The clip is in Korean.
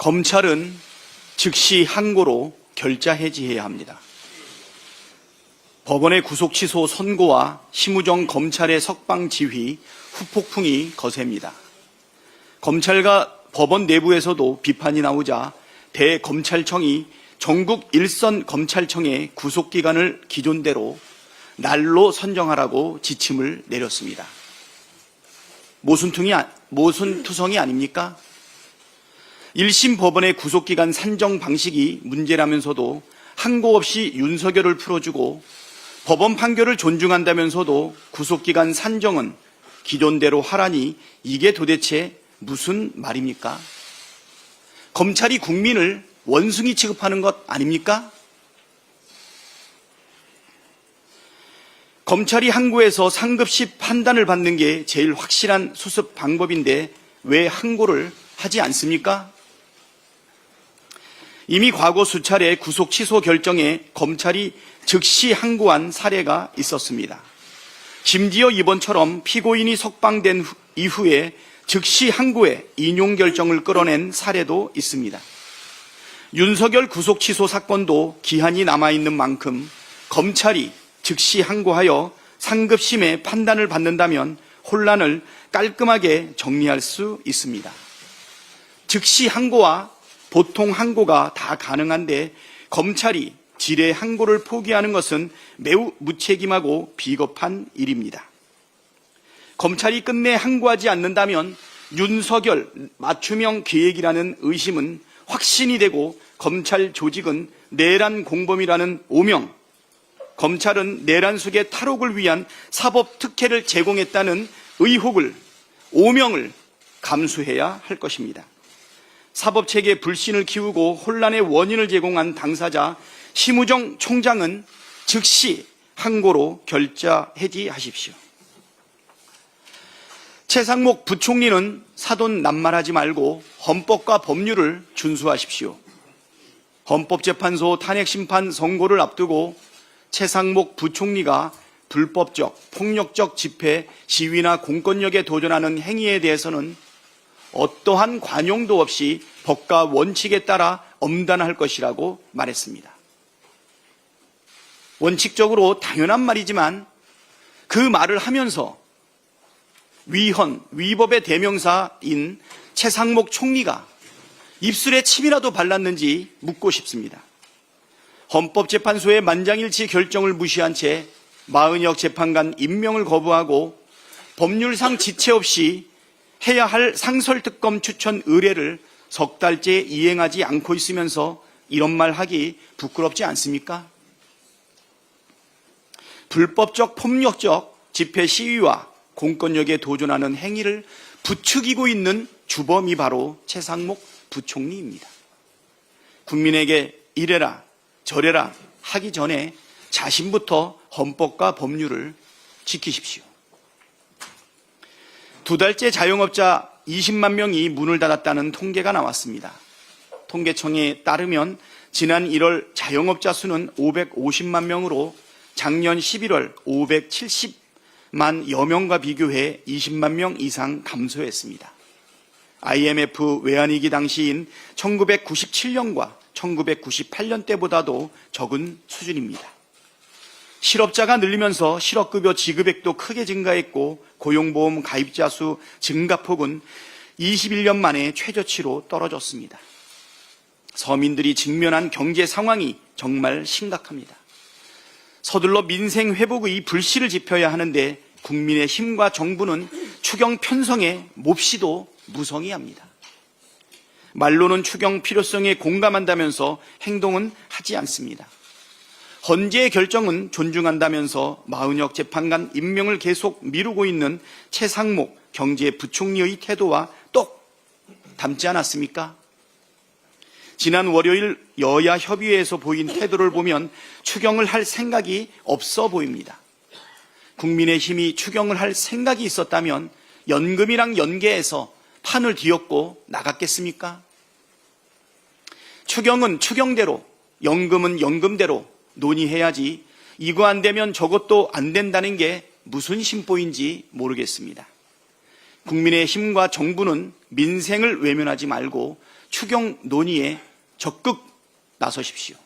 검찰은 즉시 항고로 결자 해지해야 합니다. 법원의 구속 취소 선고와 심우정 검찰의 석방 지휘, 후폭풍이 거셉니다. 검찰과 법원 내부에서도 비판이 나오자 대검찰청이 전국 일선 검찰청의 구속기간을 기존대로 날로 선정하라고 지침을 내렸습니다. 모순투성이 아닙니까? 1심 법원의 구속기간 산정 방식이 문제라면서도 항고 없이 윤석열을 풀어주고 법원 판결을 존중한다면서도 구속기간 산정은 기존대로 하라니 이게 도대체 무슨 말입니까? 검찰이 국민을 원숭이 취급하는 것 아닙니까? 검찰이 항고에서 상급시 판단을 받는 게 제일 확실한 수습 방법인데 왜 항고를 하지 않습니까? 이미 과거 수차례 구속 취소 결정에 검찰이 즉시 항고한 사례가 있었습니다. 심지어 이번처럼 피고인이 석방된 이후에 즉시 항고에 인용 결정을 끌어낸 사례도 있습니다. 윤석열 구속 취소 사건도 기한이 남아있는 만큼 검찰이 즉시 항고하여 상급심의 판단을 받는다면 혼란을 깔끔하게 정리할 수 있습니다. 즉시 항고와 보통 항고가 다 가능한데 검찰이 지레 항고를 포기하는 것은 매우 무책임하고 비겁한 일입니다. 검찰이 끝내 항고하지 않는다면 윤석열 맞춤형 계획이라는 의심은 확신이 되고 검찰 조직은 내란 공범이라는 오명, 검찰은 내란 속의 탈옥을 위한 사법 특혜를 제공했다는 의혹을, 오명을 감수해야 할 것입니다. 사법체계 불신을 키우고 혼란의 원인을 제공한 당사자 심우정 총장은 즉시 항고로 결자 해지하십시오. 최상목 부총리는 사돈 낱말하지 말고 헌법과 법률을 준수하십시오. 헌법재판소 탄핵심판 선고를 앞두고 최상목 부총리가 불법적, 폭력적 집회, 시위나 공권력에 도전하는 행위에 대해서는 어떠한 관용도 없이 법과 원칙에 따라 엄단할 것이라고 말했습니다. 원칙적으로 당연한 말이지만 그 말을 하면서 위법의 대명사인 최상목 총리가 입술에 침이라도 발랐는지 묻고 싶습니다. 헌법재판소의 만장일치 결정을 무시한 채 마은혁 재판관 임명을 거부하고 법률상 지체 없이 해야 할 상설특검 추천 의뢰를 석 달째 이행하지 않고 있으면서 이런 말 하기 부끄럽지 않습니까? 불법적 폭력적 집회 시위와 공권력에 도전하는 행위를 부추기고 있는 주범이 바로 최상목 부총리입니다. 국민에게 이래라 저래라 하기 전에 자신부터 헌법과 법률을 지키십시오. 2달째 자영업자 20만 명이 문을 닫았다는 통계가 나왔습니다. 통계청에 따르면 지난 1월 자영업자 수는 550만 명으로 작년 11월 570만 여명과 비교해 20만 명 이상 감소했습니다. IMF 외환위기 당시인 1997년과 1998년 때보다도 적은 수준입니다. 실업자가 늘리면서 실업급여 지급액도 크게 증가했고 고용보험 가입자 수 증가폭은 21년 만에 최저치로 떨어졌습니다. 서민들이 직면한 경제 상황이 정말 심각합니다. 서둘러 민생 회복의 불씨를 지펴야 하는데 국민의힘과 정부는 추경 편성에 몹시도 무성의합니다. 말로는 추경 필요성에 공감한다면서 행동은 하지 않습니다. 헌재의 결정은 존중한다면서 마은혁 재판관 임명을 계속 미루고 있는 최상목 경제부총리의 태도와 똑 닮지 않았습니까? 지난 월요일 여야 협의회에서 보인 태도를 보면 추경을 할 생각이 없어 보입니다. 국민의힘이 추경을 할 생각이 있었다면 연금이랑 연계해서 판을 뒤엎고 나갔겠습니까? 추경은 추경대로, 연금은 연금대로 논의해야지 이거 안 되면 저것도 안 된다는 게 무슨 심보인지 모르겠습니다. 국민의힘과 정부는 민생을 외면하지 말고 추경 논의에 적극 나서십시오.